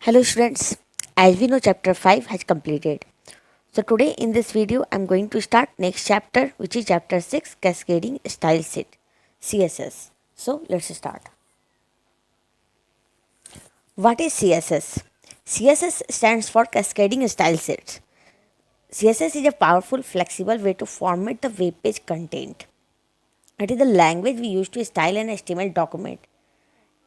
Hello students, as we know chapter 5 has completed. So today in this video I am going to start next chapter which is chapter 6 Cascading Style Sheet CSS. So let's start. What is CSS? CSS stands for Cascading Style Sheets. CSS is a powerful flexible way to format the web page content. It is the language we use to style an HTML document.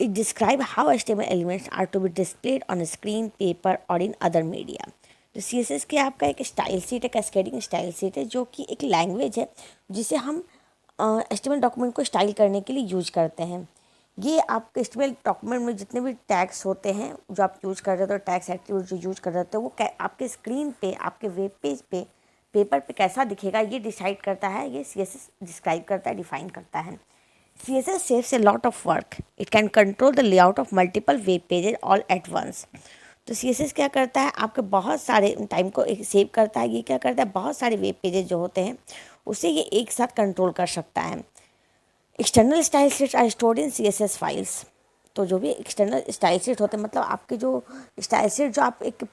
It describes how HTML elements are to be displayed on a screen, paper और in other media. तो C S S के आपका एक style sheet है, cascading style sheet है, जो कि एक लैंग्वेज है जिसे हम H T M L document को स्टाइल करने के लिए यूज करते हैं. ये आपके H T M L document में जितने भी टैग्स होते हैं जो आप यूज कर रहे हो, टैग्स एक्टिव जो यूज कर रहे हो, वो आपके स्क्रीन पे, आपके वेब पेज पे, पेपर पे कैसा दिखेगा ये डिसाइड करता है, ये सी एस एस डिस्क्राइब करता है, डिफाइन करता है. CSS saves a lot of work. It can control the layout of multiple web pages all at once. तो CSS क्या करता है, आपके बहुत सारे टाइम को एक सेव करता है. ये क्या करता है, बहुत सारे वेब पेजेस जो होते हैं उसे ये एक साथ कंट्रोल कर सकता है. External style sheets are stored in CSS files. तो जो भी एक्सटर्नल स्टाइल शीट होते हैं, मतलब आपके जो स्टाइल शीट जो आप एक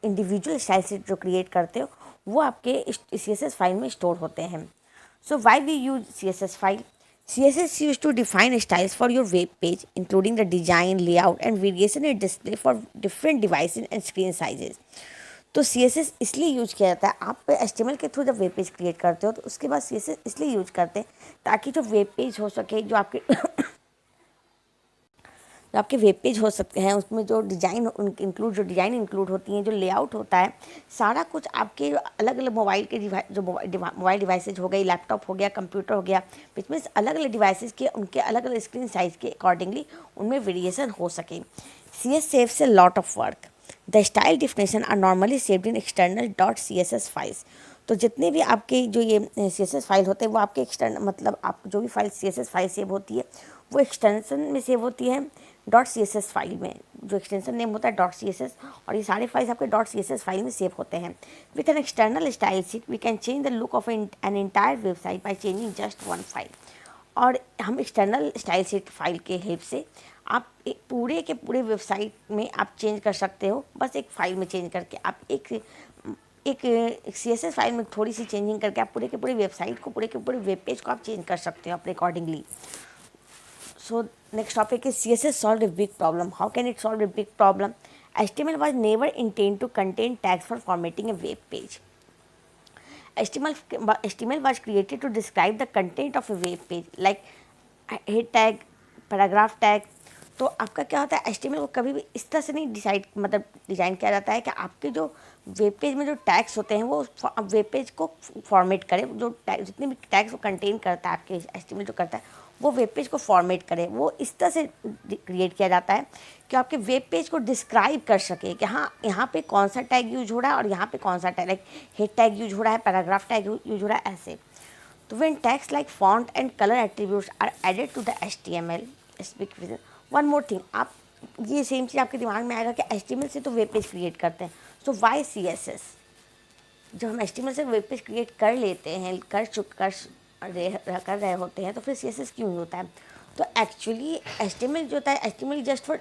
इंडिविजुअल स्टाइल शीट जो क्रिएट करते हो वो आपके CSS फाइल में स्टोर होते हैं. So why we use CSS file? CSS used to define styles for your web page, including the design, layout, and variation in display for different devices and screen sizes. तो CSS इसलिए use किया जाता है, आप HTML के through जब web page create करते हो तो उसके बाद CSS इसलिए यूज करते हैं ताकि जो वेब पेज हो सके, जो आपके वेब पेज हो सकते हैं उसमें जो डिज़ाइन इंक्लूड होती हैं, जो लेआउट होता है, सारा कुछ आपके अलग अलग मोबाइल के मोबाइल डिवाइसेज हो गई, लैपटॉप हो गया, कंप्यूटर हो गया, विच मीन्स अलग अलग डिवाइसेज के उनके अलग अलग स्क्रीन साइज के अकॉर्डिंगली उनमें वेरिएशन हो सके. CS saves a lot of work. The style definition are normally saved in external .css files. तो जितने भी आपके जो ये CSS फाइल होते हैं वो आपके एक्सटर्नल, मतलब आप जो भी फाइल CSS फाइल सेव होती है वो एक्सटेंशन में सेव होती है .css फाइल में. जो एक्सटेंशन नेम होता है .css, और ये सारे फाइल्स आपके .css फाइल में सेव होते हैं. With an external style sheet we can change the look of an entire website by changing just one file. और हम एक्सटर्नल स्टाइल शीट फाइल के हेल्प से आप एक पूरे के पूरे वेबसाइट में आप चेंज कर सकते हो, बस एक फ़ाइल में चेंज करके. आप एक CSS फाइल में थोड़ी सी चेंजिंग करके आप पूरे के पूरे वेबसाइट को, पूरे के पूरे वेब पेज को आप चेंज कर सकते हो अपने accordingly. So next topic is CSS solved a big problem. How can it solve a big problem? HTML was never intended to contain tags for formatting a web page. HTML was created to describe the content of a web page like head tag, paragraph tag. तो आपका क्या होता है, HTML को कभी भी इस तरह से नहीं डिज़ाइन किया जाता है कि आपके जो वेब पेज में जो टैग्स होते हैं वो वेब पेज को फॉर्मेट करे. जो जितने भी टैग्स वो कंटेन करता है, आपके HTML जो करता है वो वेब पेज को फॉर्मेट करे. वो इस तरह से क्रिएट किया जाता है कि आपके वेब पेज को डिस्क्राइब कर सके कि हाँ यहाँ पे कौन सा टैग यूज हो रहा है और यहाँ पे कौन सा tag, like head tag use हो रहा है, पैराग्राफ टैग यूज हो रहा है, ऐसे. तो when tags like font and colour attributes are added to the HTML. One more thing, आप ये सेम चीज़ आपके दिमाग में आएगा कि HTML से तो वेब पेज क्रिएट करते हैं, सो वाई CSS. जब हम HTML से वेब पेज क्रिएट कर लेते हैं, कर रहे होते हैं, तो फिर CSS क्यों होता है. तो एक्चुअली HTML जो होता है, HTML just for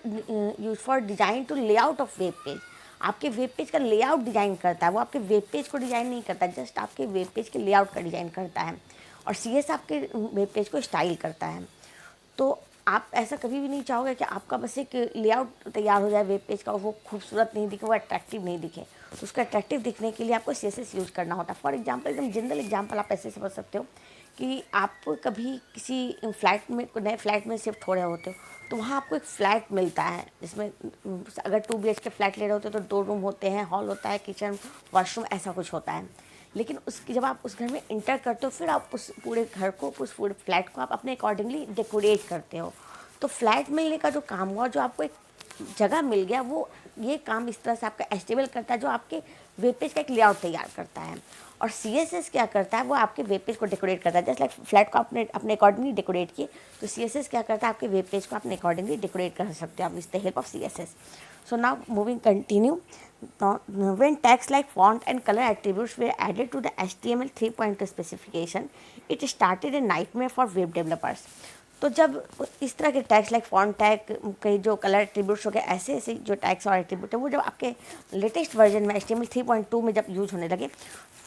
use for design to layout of web page. आपके वेब पेज का लेआउट डिज़ाइन करता है, वो आपके वेब पेज को डिज़ाइन नहीं करता, जस्ट आपके वेब पेज के लेआउट का डिज़ाइन करता है. और CSS आपके वेब पेज को स्टाइल करता है. तो आप ऐसा कभी भी नहीं चाहोगे कि आपका बस एक लेआउट तैयार हो जाए वेब पेज का, वो खूबसूरत नहीं दिखे, वो अट्रैक्टिव नहीं दिखे. तो उसका अट्रैक्टिव दिखने के लिए आपको CSS यूज़ करना होता है. फॉर एग्जांपल, एकदम जनरल एग्जांपल आप ऐसे समझ सकते हो कि आप कभी किसी नए फ्लैट में शिफ्ट हो रहे होते हो, तो वहाँ आपको एक फ्लैट मिलता है जिसमें अगर 2 BHK फ्लैट ले रहे होते हो तो 2 रूम होते हैं, हॉल होता है, किचन, वॉशरूम, ऐसा कुछ होता है. लेकिन उसकी जब आप उस घर में इंटर करते हो, फिर आप उस पूरे घर को, उस पूरे फ्लैट को आप अपने अकॉर्डिंगली डेकोरेट करते हो. तो फ्लैट मिलने का जो काम हुआ, जो आपको एक जगह मिल गया, वो ये काम इस तरह से आपका HTML करता है, जो आपके वेब पेज का एक लेआउट तैयार करता है. और CSS क्या करता है, वो आपके वेब पेज को डेकोरेट करता है. जस्ट लाइक फ्लैट को अपने अकॉर्डिंगली डेकोरेट किए, तो CSS क्या करता है, आपके वेब पेज को अपने अकॉर्डिंगली डेकोरेट कर सकते हो आप with the help of CSS. So now moving continue. When tags like font and color attributes were added to the HTML 3.2 specification, it started a nightmare for web developers. तो जब इस तरह के tags like font tag के जो colour attributes हो गए, ऐसे ऐसे जो टैग्स और एट्रीब्यूट है वो जब आपके लेटेस्ट वर्जन में HTML 3.2 में जब यूज होने लगे,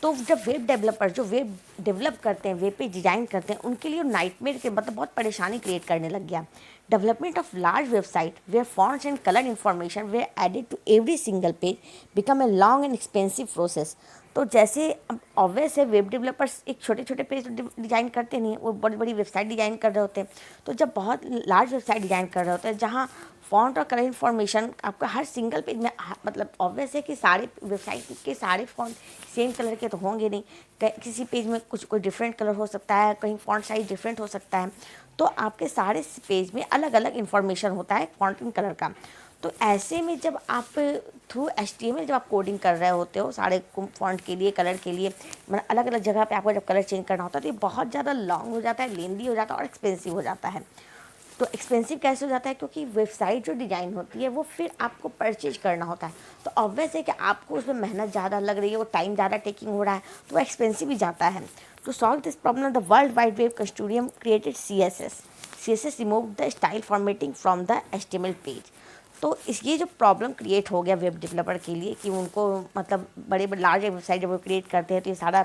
तो जब वेब डेवलपर जो वेब डेवलप करते हैं, वेब पेज डिज़ाइन करते हैं, उनके लिए नाइटमेयर के मतलब बहुत परेशानी क्रिएट करने लग गया। Development of large website where fonts and colour information were added to every single page become a long and expensive process. तो जैसे अब ऑब्वियस है, वेब डेवलपर्स एक छोटे छोटे पेज डिज़ाइन करते नहीं, वो बड़ी बड़ी वेबसाइट डिज़ाइन कर रहे होते हैं। तो जब बहुत लार्ज वेबसाइट डिज़ाइन कर रहे होते हैं जहाँ फॉन्ट और कलर इन्फॉर्मेशन आपका हर सिंगल पेज में, मतलब ऑब्वियस है कि सारे वेबसाइट के सारे फॉन्ट सेम कलर के तो होंगे नहीं, किसी पेज में कुछ कोई डिफरेंट कलर हो सकता है, कहीं फॉन्ट साइज डिफरेंट हो सकता है। तो आपके सारे पेज में अलग अलग इन्फॉर्मेशन होता है फॉन्ट एंड कलर का। तो ऐसे में जब आप थ्रू HTML जब आप कोडिंग कर रहे होते हो सारे फॉन्ट के लिए, कलर के लिए, मतलब अलग अलग जगह पे आपको जब कलर चेंज करना होता है, तो ये बहुत ज़्यादा लॉन्ग हो जाता है, लेंदी हो जाता है और एक्सपेंसिव हो जाता है। तो एक्सपेंसिव कैसे हो जाता है? क्योंकि वेबसाइट जो डिज़ाइन होती है वो फिर आपको परचेज करना होता है। तो ऑब्वियस है कि आपको उसमें मेहनत ज़्यादा लग रही है, वो टाइम ज़्यादा टेकिंग हो रहा है, तो वो एक्सपेंसिव भी जाता है। To solve this problem the world wide web consortium created CSS। CSS remove the style formatting from the HTML page. तो ये जो प्रॉब्लम क्रिएट हो गया वेब डेवलपर के लिए कि उनको मतलब बड़े बड़े लार्ज वेबसाइट जब वो क्रिएट करते हैं तो ये सारा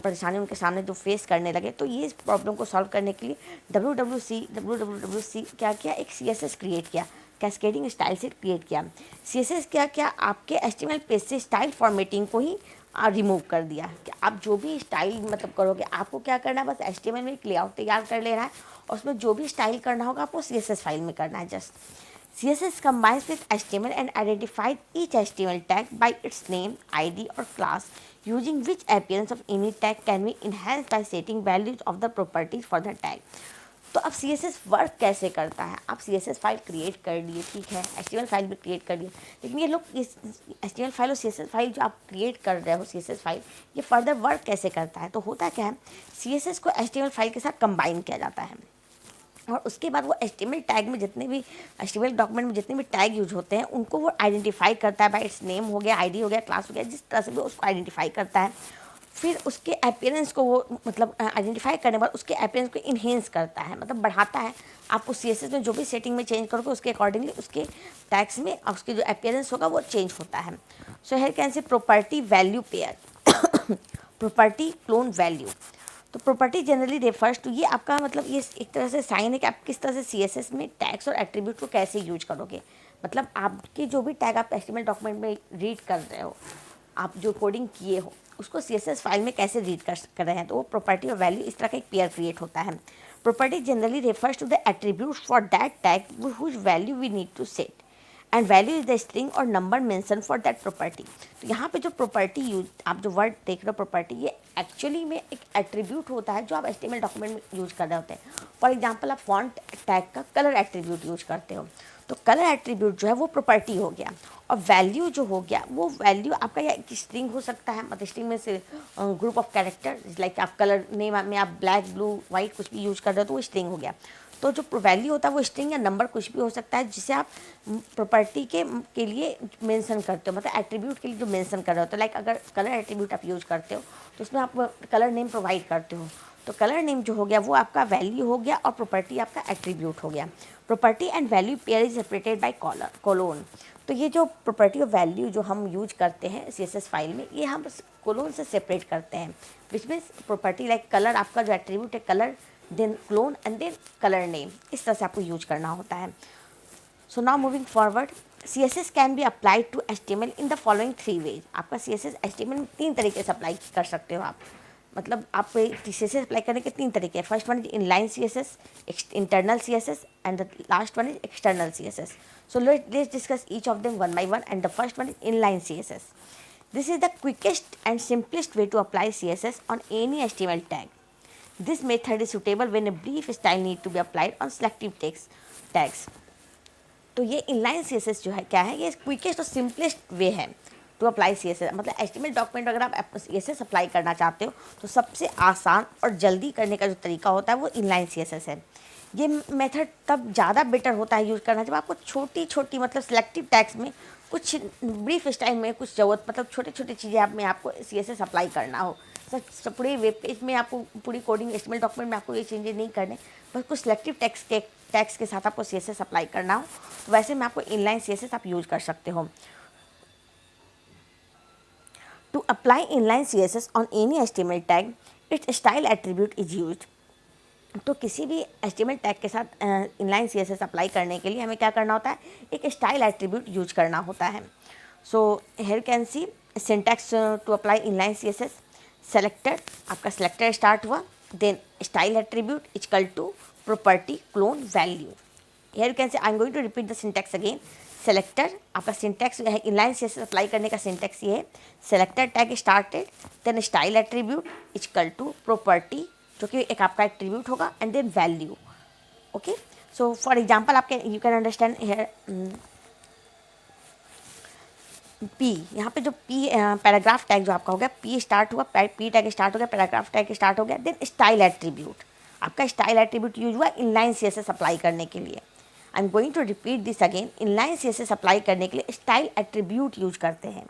परेशानी उनके सामने जो फेस करने लगे, तो ये इस प्रॉब्लम को सॉल्व करने के लिए WWC क्या किया, एक CSS क्रिएट किया, कैस्केडिंग स्टाइल से क्रिएट किया। CSS क्या क्या आपके HTML पेज से स्टाइल फॉर्मेटिंग को ही रिमूव कर दिया कि आप जो भी स्टाइल मतलब करोगे, आपको क्या करना है, बस HTML में एक लेआउट तैयार कर लेना है और उसमें जो भी स्टाइल करना होगा आपको CSS फाइल में करना है just. CSS combines with HTML and identifies each HTML tag by its name, ID or class, using which appearance of any tag can be enhanced by setting values of the properties for the tag। तो अब CSS work कैसे करता है? आप CSS file create कर लिए, ठीक है, HTML फाइल भी क्रिएट कर लिए, लेकिन ये लोग इस HTML फाइल और CSS फाइल जो आप क्रिएट कर रहे हो, CSS फाइल, ये फर्दर वर्क कैसे करता है? तो होता क्या है, CSS को HTML फाइल के साथ कंबाइन किया जाता है और उसके बाद वो HTML टैग में जितने भी HTML डॉक्यूमेंट में जितने भी टैग यूज होते हैं उनको वो आइडेंटिफाई करता है बाय इट्स नेम हो गया, ID हो गया, क्लास हो गया, जिस तरह से भी उसको आइडेंटिफाई करता है। फिर उसके अपीयरेंस को वो मतलब आइडेंटिफाई करने के बाद उसके अपीयरेंस को इन्हेंस करता है, मतलब बढ़ाता है। आप उस CSS में जो भी सेटिंग में चेंज करोगे उसके अकॉर्डिंगली उसके टैग्स में उसके जो अपीयरेंस होगा वो चेंज होता है। सो हियर कैन से property value pair property colon value. तो प्रॉपर्टी जनरली रेफर्स टू, ये आपका मतलब ये एक तरह से साइन है कि आप किस तरह से CSS में टैग्स और एट्रीब्यूट को कैसे यूज करोगे। मतलब आपके जो भी टैग आप HTML डॉक्यूमेंट में रीड कर रहे हो, आप जो कोडिंग किए हो उसको CSS फाइल में कैसे रीड कर रहे हैं, तो वो प्रॉपर्टी और वैल्यू इस तरह का एक पेयर क्रिएट होता है। Property generally refers to the attribute for that tag whose value we need to set and value is the string और number mention for that property. तो यहाँ पे जो प्रॉपर्टी यूज, आप जो वर्ड देख रहे हो प्रॉपर्टी, ये एक्चुअली में एक एट्रीब्यूट होता है जो आप HTML डॉक्यूमेंट में यूज कर रहे होते हैं। फॉर एग्जांपल आप फॉन्ट टैग का कलर एट्रीब्यूट यूज करते हो, तो कलर एट्रीब्यूट जो है वो प्रॉपर्टी हो गया और वैल्यू जो हो गया वो वैल्यू आपका या एक स्ट्रिंग हो सकता है, मतलब स्ट्रिंग में से ग्रुप ऑफ कैरेक्टर, लाइक आप कलर नेम में आप ब्लैक ब्लू वाइट कुछ भी यूज कर रहे हो तो वो स्ट्रिंग हो गया। तो जो वैल्यू होता है वो स्ट्रिंग या नंबर कुछ भी हो सकता है जिसे आप प्रॉपर्टी के लिए मेंशन करते हो, मतलब एट्रीब्यूट के लिए जो मेंशन कर रहे हो। तो लाइक अगर कलर एट्रीब्यूट आप यूज करते हो तो उसमें आप कलर नेम प्रोवाइड करते हो, तो कलर नेम जो हो गया वो आपका वैल्यू हो गया और प्रॉपर्टी आपका एट्रीब्यूट हो गया। Property and value pair is separated by colon. तो ये जो प्रॉपर्टी और वैल्यू जो हम यूज करते हैं CSS फाइल में, ये हम कोलोन से सेपरेट करते हैं, which means property like colour, आपका जो एट्रीब्यूट है colour, then colon and then colour name, इस तरह से आपको यूज करना होता है। So now moving forward, CSS can be applied to HTML in the following 3 ways. आपका CSS HTML में 3 तरीके से अप्लाई कर सकते हो आप, मतलब आप CSS अप्लाई करने के 3 तरीके हैं। First one is inline CSS, internal CSS and the last one is external CSS। So let's discuss each of them one by one and the first one is inline CSS। This is the quickest and simplest way to apply CSS on any HTML tag. This method is suitable when a brief style need to be applied on selective text tags. तो ये inline CSS जो है क्या है, ये quickest और simplest way है to apply CSS। मतलब HTML डॉक्यूमेंट अगर आप CSS अप्लाई करना चाहते हो तो सबसे आसान और जल्दी करने का जो तरीका होता है वो इनलाइन CSS है। ये मेथड तब ज़्यादा बेटर होता है यूज़ करना जब आपको छोटी छोटी मतलब सेलेक्टिव टैग्स में कुछ ब्रीफ स्टाइल में कुछ ज़रूरत, मतलब छोटे छोटे चीज़ें आप में आपको CSS अप्लाई करना हो। पूरे वेब पेज में आपको पूरी कोडिंग HTML डॉक्यूमेंट में आपको ये चेंजेस नहीं करने, बस कुछ सिलेक्टिव टैग्स के साथ आपको CSS अप्लाई करना हो तो वैसे में आपको इनलाइन CSS आप यूज कर सकते हो। To apply inline CSS on any HTML tag its style attribute is used. तो किसी भी HTML टैग के साथ इनलाइन CSS अप्लाई करने के लिए हमें क्या करना होता है, एक स्टाइल एट्रीब्यूट यूज करना होता है। So here can see syntax to apply inline CSS। Selector, आपका सेलेक्टर स्टार्ट हुआ, then style attribute equal to property colon value. Here can say I am going to repeat the syntax again. Selector, आपका syntax inline CSS apply करने का syntax ये है, selector tag started, then style attribute equal to property जो कि एक आपका एट्रीब्यूट होगा, and then value. Okay, so for example आप you can understand here P, यहाँ पे जो पी पैराग्राफ टैग जो आपका हो गया, पी स्टार्ट हुआ, पी टैग स्टार्ट हो गया, पैराग्राफ टैग स्टार्ट हो गया, देन स्टाइल एट्रीब्यूट, आपका स्टाइल एट्रीब्यूट यूज हुआ इनलाइन CSS अप्लाई करने के लिए। I am going to repeat this again. Inline CSS apply करने के लिए स्टाइल एट्रीब्यूट यूज करते हैं।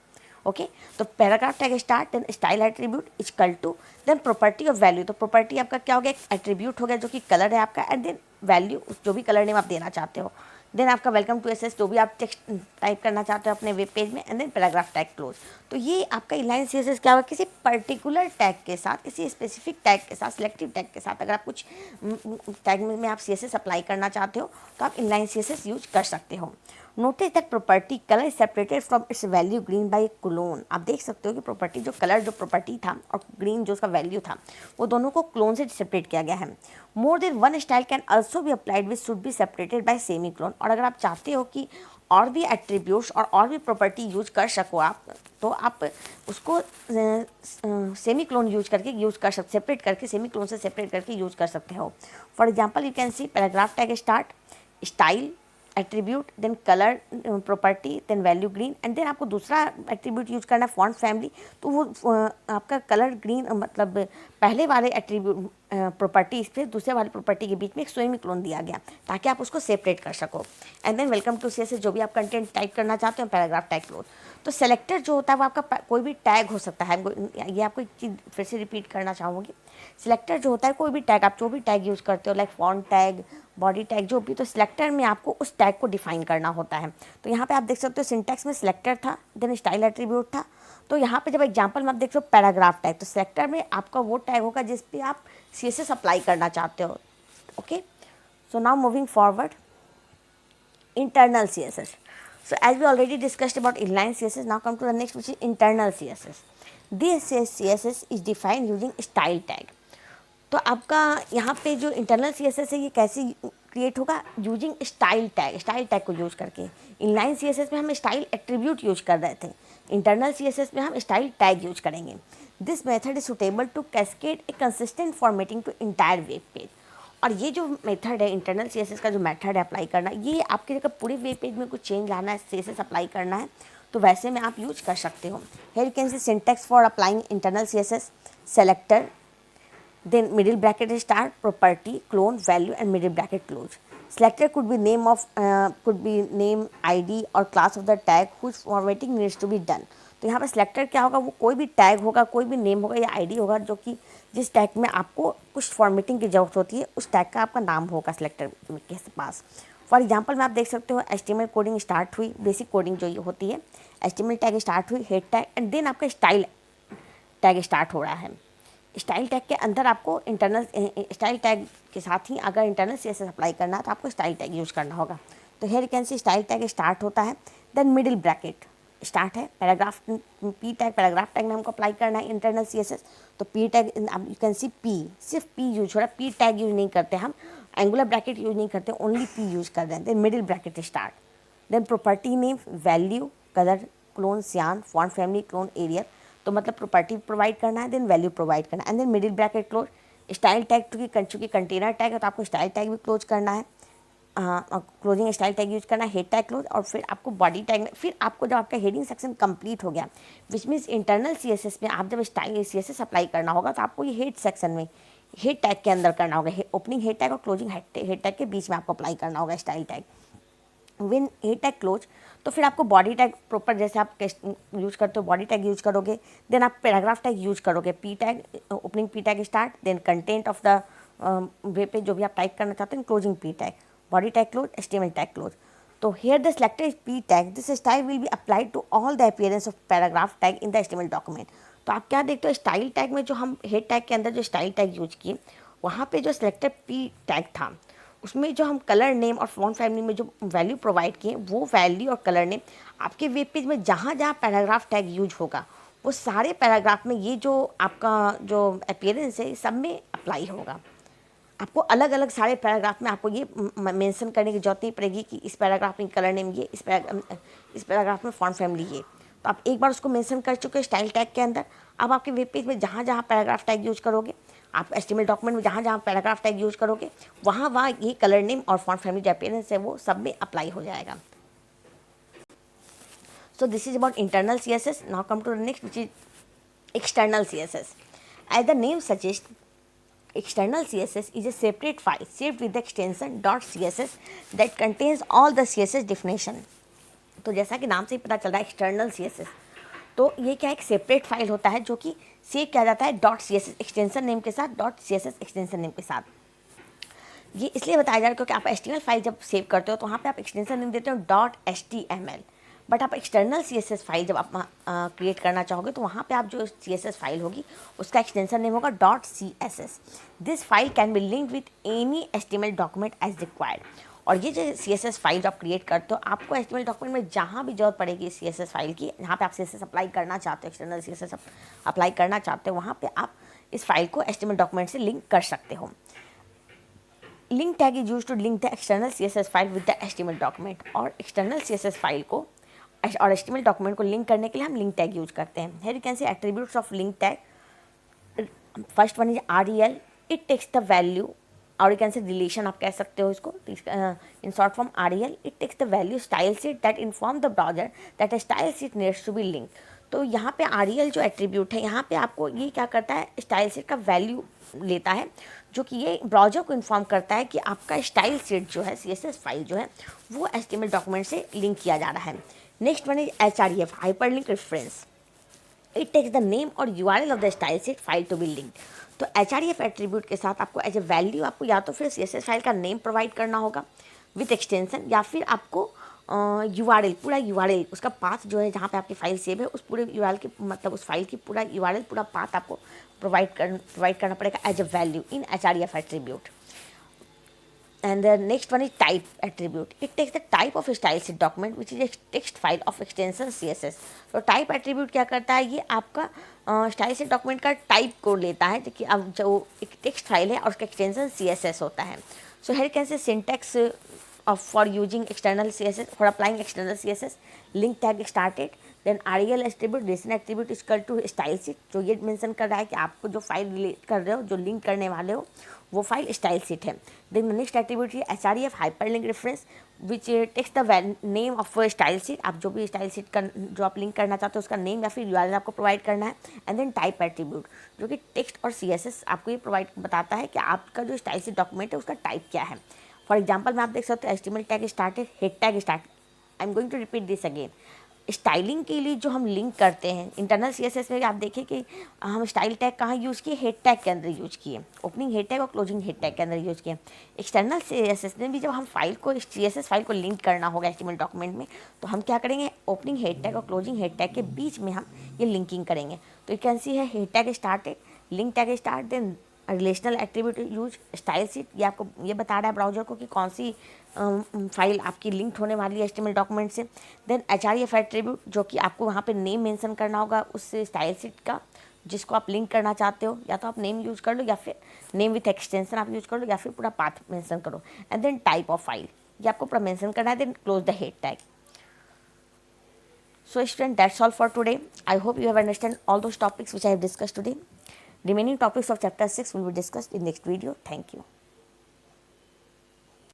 ओके, तो paragraph tag start, then style attribute equal to, then property of value. तो प्रॉपर्टी आपका क्या हो गया, एक एट्रीब्यूट हो गया जो कि कलर है आपका, एंड देन वैल्यू जो भी कलर नेम आप देना चाहते हो, देन आपका वेलकम टू SS जो भी आप टेक्स्ट टाइप करना चाहते हो अपने वेब पेज में, and then paragraph tag close. तो ये आपका इनलाइन CSS क्या होगा, किसी पर्टिकुलर टैग के साथ, किसी स्पेसिफिक टैग के साथ, सिलेक्टिव टैग के साथ, अगर आप कुछ टैग में आप CSS अप्लाई करना चाहते हो तो आप इनलाइन CSS यूज कर सकते हो। Notice that property colour is separated from its value green by colon. आप देख सकते हो कि प्रॉपर्टी जो कलर जो प्रॉपर्टी था और ग्रीन जो उसका वैल्यू था वो दोनों को क्लोन से सेपरेट किया गया है। More than one style can also be applied which should be separated by semi clone. और अगर आप चाहते हो कि और भी एट्रीब्यूट्स और भी प्रॉपर्टी यूज कर सको आप, तो आप उसको सेमी क्लोन यूज करके यूज कर सकते, सेपरेट करके सेमी क्लोन से सेपरेट करके यूज कर सकते हो। For example you can see paragraph tag start, style attribute, then colour property, then value green, and then आपको दूसरा एट्रीब्यूट यूज करना है फॉन्ट फैमिली। तो वो आपका कलर ग्रीन मतलब पहले वाले एट्रीब्यूट प्रॉपर्टी से दूसरे वाले प्रॉपर्टी के बीच में एक सेमी क्लोन दिया गया ताकि आप उसको सेपरेट कर सको। And then welcome to CSS जो भी आप कंटेंट टाइप करना चाहते हो, पैराग्राफ टैग क्लोज। तो सेलेक्टर जो होता है वो आपका कोई भी टैग हो सकता है। ये आपको एक चीज़ फिर से रिपीट करना चाहूँगी। सिलेक्टर जो होता है कोई भी टैग, आप जो भी टैग यूज़ करते हो like font tag, body tag, जो भी, तो सिलेक्टर में आपको उस टैग को डिफाइन करना होता है। तो यहाँ पे आप देख सकते हो सिंटैक्स में सिलेक्टर था, देन स्टाइल एट्रीब्यूट था। तो यहाँ पे जब एग्जांपल में आप देख सकते हो पैराग्राफ टैग, तो सिलेक्टर में आपका वो टैग होगा जिस पे आप CSS अप्लाई करना चाहते हो। Okay, so now moving forward, internal CSS. So as we already discussed about inline CSS, now come to the next, which is internal CSS. This CSS is defined using style tag. तो आपका यहाँ पे जो internal CSS है ये कैसे create होगा, using style tag को यूज करके। इनलाइन CSS में हम स्टाइल एट्रीब्यूट यूज कर रहे थे, इंटरनल CSS में हम स्टाइल टैग यूज करेंगे। This method is suitable to cascade a consistent formatting to entire web page. और ये जो मेथड है इंटरनल CSS का जो मेथड है अप्लाई करना, ये आपके जगह पूरे वेब पेज में कुछ चेंज लाना है, CSS अप्लाई करना है, तो वैसे में आप यूज कर सकते हो। Here you can see syntax for applying internal CSS, selector, then middle bracket start, property, clone, value, and middle bracket close. Selector could be name, ID or class of the tag whose formatting needs to be done. तो यहाँ पर selector क्या होगा, वो कोई भी tag होगा, कोई भी नेम होगा या आईडी होगा जो कि जिस टैग में आपको कुछ फॉर्मेटिंग की जरूरत होती है उस टैग का आपका नाम होगा सिलेक्टर के पास। फॉर एग्जांपल में आप देख सकते हो HTML कोडिंग स्टार्ट हुई, बेसिक कोडिंग जो ये होती है, HTML टैग स्टार्ट हुई, हेड टैग, एंड देन आपका स्टाइल टैग स्टार्ट हो रहा है। स्टाइल टैग के अंदर आपको इंटरनल स्टाइल टैग के साथ ही अगर इंटरनल CSS अप्लाई करना है तो आपको स्टाइल टैग यूज़ करना होगा। तो here can see style tag start होता है, देन मिडिल ब्रैकेट स्टार्ट है, paragraph P tag, paragraph tag में हमको अप्लाई करना है इंटरनल CSS। तो P tag you can see P, सिर्फ पी यूज हो रहा है, पी टैग यूज नहीं करते हम, एंगुलर ब्रैकेट यूज नहीं करते, ओनली पी यूज कर रहे हैं। Then middle bracket start, then property name, value, colour, colon, cyan, font family, colon, Arial, तो मतलब प्रॉपर्टी प्रोवाइड करना है, देन वैल्यू प्रोवाइड करना है, and then middle bracket close. Style tag चूँकि कंटेनर टैग है तो आपको स्टाइल टैग भी क्लोज करना है, क्लोजिंग स्टाइल टैग यूज करना है, हेड टैग क्लोज, और फिर आपको बॉडी टैग में, फिर आपको जब आपका हेडिंग सेक्शन कंप्लीट हो गया, विच मीन्स इंटरनल CSS में आप जब स्टाइल CSS अप्लाई करना होगा तो आपको ये हेड सेक्शन में हेड टैग के अंदर करना होगा, ओपनिंग हेड टैग और क्लोजिंग हेड टैग के बीच में आपको अप्लाई करना होगा style tag. Win head tag close, तो फिर आपको बॉडी टैग प्रॉपर जैसे आप यूज करते हो बॉडी टैग यूज करोगे, देन आप पैराग्राफ टैग यूज करोगे, P tag, opening P tag start, then content of the web page जो भी आप टाइप करना चाहते हैं, closing p tag, body tag close, HTML tag close. तो here the selected p tag, this style will be applied to all the appearance of paragraph tag in the HTML document। तो आप क्या देखते हो, स्टाइल टैग में जो हम head tag के अंदर जो स्टाइल टैग यूज किए, वहाँ पे जो सिलेक्टेड p टैग था उसमें जो हम कलर नेम और फॉन्ट फैमिली में जो वैल्यू प्रोवाइड किए, वो वैल्यू और कलर नेम आपके वेब पेज में जहाँ जहाँ पैराग्राफ टैग यूज होगा, वो सारे पैराग्राफ में ये जो आपका जो अपीयरेंस है सब में अप्लाई होगा। आपको अलग अलग सारे पैराग्राफ में आपको ये मेंशन करने की जरूरत नहीं पड़ेगी कि इस पैराग्राफ में कलर नेम ये, इस पैराग्राफ में फॉन्ट फैमिली ये। तो आप एक बार उसको मेंशन कर चुके हैं स्टाइल टैग के अंदर। अब आपके वेब पेज में जहाँ जहाँ पैराग्राफ टैग यूज करोगे, आप HTML डॉक्यूमेंट में जहाँ जहाँ पैराग्राफ टैग यूज करोगे, वहाँ वहाँ ये कलर नेम और फॉन्ट फैमिली जो अपीयरेंस है वो सब में अप्लाई हो जाएगा। So this is about internal CSS. Now come to the next, which is external CSS. As the name suggests, external CSS is a separate file saved with the extension .css that contains all the CSS definition। तो जैसा कि नाम से ही पता चल रहा है external CSS, तो ये क्या एक सेपरेट फाइल होता है जो कि सेव किया जाता है .css एक्सटेंशन नेम के साथ, .css एक्सटेंशन नेम के साथ। ये इसलिए बताया जा रहा है क्योंकि आप HTML फाइल जब सेव करते हो तो वहाँ पे आप एक्सटेंशन नेम देते हो .html, बट आप एक्सटर्नल CSS फाइल जब आप क्रिएट करना चाहोगे तो वहाँ पे आप जो CSS फाइल होगी उसका एक्सटेंशन नेम होगा .css। This file can be link with any HTML document as required. और ये जो CSS फाइल जो आप क्रिएट करते हो, आपको HTML डॉक्यूमेंट में जहाँ भी जरूरत पड़ेगी CSS फाइल की, जहाँ पे आप CSS अप्लाई करना चाहते हो, एक्सटर्नल CSS अप्लाई करना चाहते हो, वहाँ पे आप इस फाइल को HTML डॉक्यूमेंट से लिंक कर सकते हो। Link tag is use to link the external CSS file with the HTML document. और एक्सटर्नल CSS फाइल को और HTML डॉक्यूमेंट को लिंक करने के लिए हम लिंक टैग यूज करते हैं। Here you can see attributes of link tag. First one is REL, it takes the value, और यू कैन से रिलेशन आप कह सकते हो इसको in short form REL, it takes the value style sheet that inform the browser that style sheet needs to be link. तो यहाँ पे REL जो एट्रीब्यूट है, यहाँ पे आपको ये क्या करता है, स्टाइल शीट का वैल्यू लेता है, जो कि ये ब्राउजर को इन्फॉर्म करता है कि आपका स्टाइल शीट जो है, CSS फाइल जो है, वो HTML डॉक्यूमेंट से लिंक किया जा रहा है। Next one is HREF, hyperlink reference. It takes the name और URL of the style sheet file to be linked. तो HREF एट्रीब्यूट के साथ आपको एज ए वैल्यू आपको या तो फिर CSS फाइल का नेम प्रोवाइड करना होगा विथ एक्सटेंशन, या फिर आपको URL, पूरा URL, उसका पाथ जो है जहाँ पे आपकी फाइल सेव है, उस पूरे URL की मतलब उस फाइल की पूरा URL, पूरा पाथ आपको प्रोवाइड करना पड़ेगा as a value in HREF attribute. And the next one is type attribute. It takes the type of a style sheet document which is a text file of extension CSS। तो type attribute क्या करता है, ये आपका style sheet document का type को लेता है, कि अब जो एक टेक्स्ट फाइल है और उसका एक्सटेंशन CSS होता है। So here can say syntax for using external CSS, for applying external CSS, link tag started, then REL attribute, relation attribute is equal to style sheet, जो ये मेंशन कर रहा है कि आपको जो फाइल रिलेट कर रहे हो, जो लिंक करने वाले हो, वो फाइल स्टाइल शीट है। देन नेक्स्ट एक्टिविटी है HREF, hyperlink reference, which takes the name of style sheet. आप जो भी स्टाइल शीट का जो आप लिंक करना चाहते हो उसका नेम या फिर URL आपको प्रोवाइड करना है। एंड देन टाइप एट्रीब्यूट, जो कि टेक्स्ट और CSS आपको ये प्रोवाइड बताता है कि आपका जो स्टाइल शीट डॉक्यूमेंट है उसका टाइप क्या है। फॉर एग्जाम्पल में आप देख सकते हो HTML tag started, head tag start. I am going to repeat this again. Styling के लिए जो हम लिंक करते हैं इंटरनल CSS में, आप देखिए कि हम स्टाइल टैग कहाँ यूज़ किए, हेड टैग के अंदर यूज किए, ओपनिंग हेड टैग और क्लोजिंग हेड टैग के अंदर यूज किए। एक्सटर्नल CSS में भी जब हम फाइल को CSS फाइल को लिंक करना होगा HTML डॉक्यूमेंट में, तो हम क्या करेंगे, ओपनिंग हेड टैग और क्लोजिंग हेड टैग के बीच में हम ये लिंकिंग करेंगे। तो यू कैन सी है head tag started, link tag start, then relational attribute use style sheet, ये आपको ये बता रहा है ब्राउजर को कि कौन सी फाइल आपकी लिंक्ड होने वाली है HTML डॉक्यूमेंट से। देन HREF एट्रीब्यूट, जो कि आपको वहाँ पे नेम मेंशन करना होगा उस स्टाइल शीट का जिसको आप लिंक करना चाहते हो, या तो आप नेम यूज़ कर लो या फिर नेम विथ एक्सटेंशन आप यूज़ कर लो, या फिर पूरा पाथ मेंशन करो। And then type of file, ये आपको पूरा मेंशन करना है। Then close the head tag. So student, that's all for today. I hope you have understand all those topics which I have discussed today. Remaining topics of chapter 6 will be discussed in next video. Thank you.